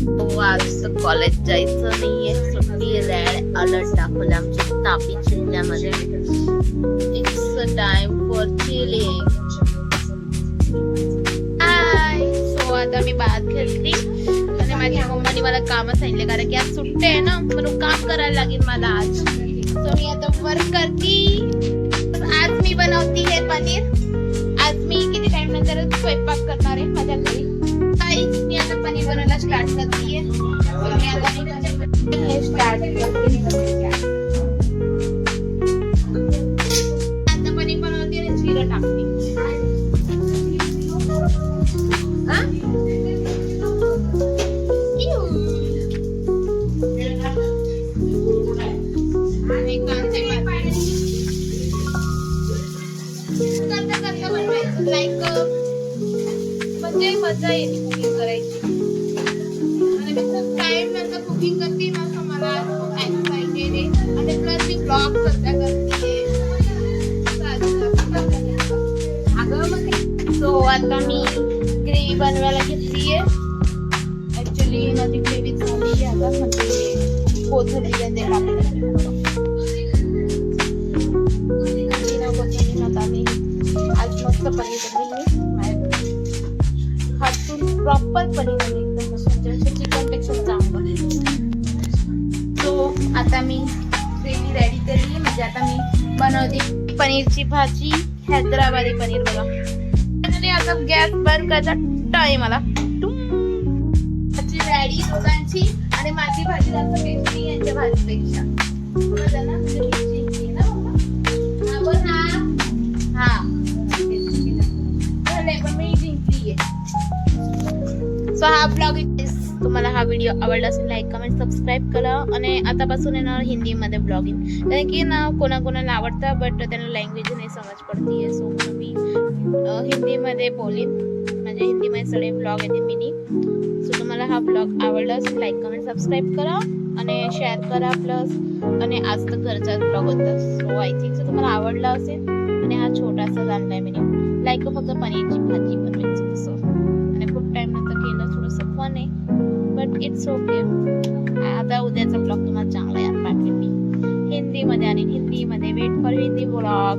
आज तर कॉलेज जायचं नाहीये, सुट्टी रेड अलर्ट दाखवलं आमच्या तापी जिल्ह्यामध्ये. It's a time for chilling. So आता मी बात घेतली आणि माझ्या मम्माने मला काम सांगितले कारण की आज सुट्टी आहे ना, म्हणून काम करायला लागेल मला आज. सो मी आता वर्क करती. आज मी बनवती है पनीर. आज मी किती टाइम नंतर स्वयंपाक करणार आहे माझ्या घरी. मी आता पनीर बनवायला स्टार्ट करतीये. मी आता हे स्टार्ट करते. आता पनीर बनवते आणि जिरं टाकते. आणि कांदे करता करता बनवायचं लाईक म्हणजे मजा येते कुकिंग करायची. आणि मी खूप टाइम नंतर कुकिंग करते ना, तर मला खूप एक्साइटेड आहे. आणि प्लस मी ब्लॉग सध्या करते. सो आता मी ग्रेव्ही बनवायला घेतलीये. ऍक्च्युली माझी ग्रेव्ही झाली आता, म्हणजे कोथिंबीर ते टाकते. आज मस्त पनीर बनवली. प्रॉपर पनीर एकदम मस्त, चिकन पेक्षा चांगलं. सो आता मी ग्रेव्ही रेडी केली, म्हणजे आता मी बनवते पनीरची भाजी, हैदराबादी पनीर. बघा आता गॅस बंद करायचा टाइम आला. भाजी रेडी दोघांची. आणि माझी भाजी जास्त टेस्टी यांच्या भाजीपेक्षा. सो हा ब्लॉग तुम्हाला हा व्हिडिओ आवडला असेल लाईक कमेंट सबस्क्राईब करा. आणि आतापासून येणार हिंदीमध्ये ब्लॉगिंग, कारण की ना कोणाकोणाला आवडतं बट त्यांना लँग्वेज नाही समज पडते. सो मी हिंदीमध्ये बोलीन, म्हणजे हिंदीमध्ये सगळे ब्लॉग येते मिनी. सो तुम्हाला हा ब्लॉग आवडला असेल लाईक कमेंट सबस्क्राईब करा आणि शेअर करा प्लस. आणि आज तर घरचाच ब्लॉग होता. सो आय थिंक सो तुम्हाला आवडला असेल. आणि हा छोटासा जाणला आहे मिनी लाईक फक्त पनीरची भाजी बनवायची तसं. आणि खूप टाइम नंतर केलं, थोडंसं फन आहे बट इट्स ओके. आता उद्याचा ब्लॉग तुम्हाला चांगला यार पाठवेल मी हिंदीमध्ये. आणि हिंदीमध्ये वेट फॉर हिंदी ब्लॉग.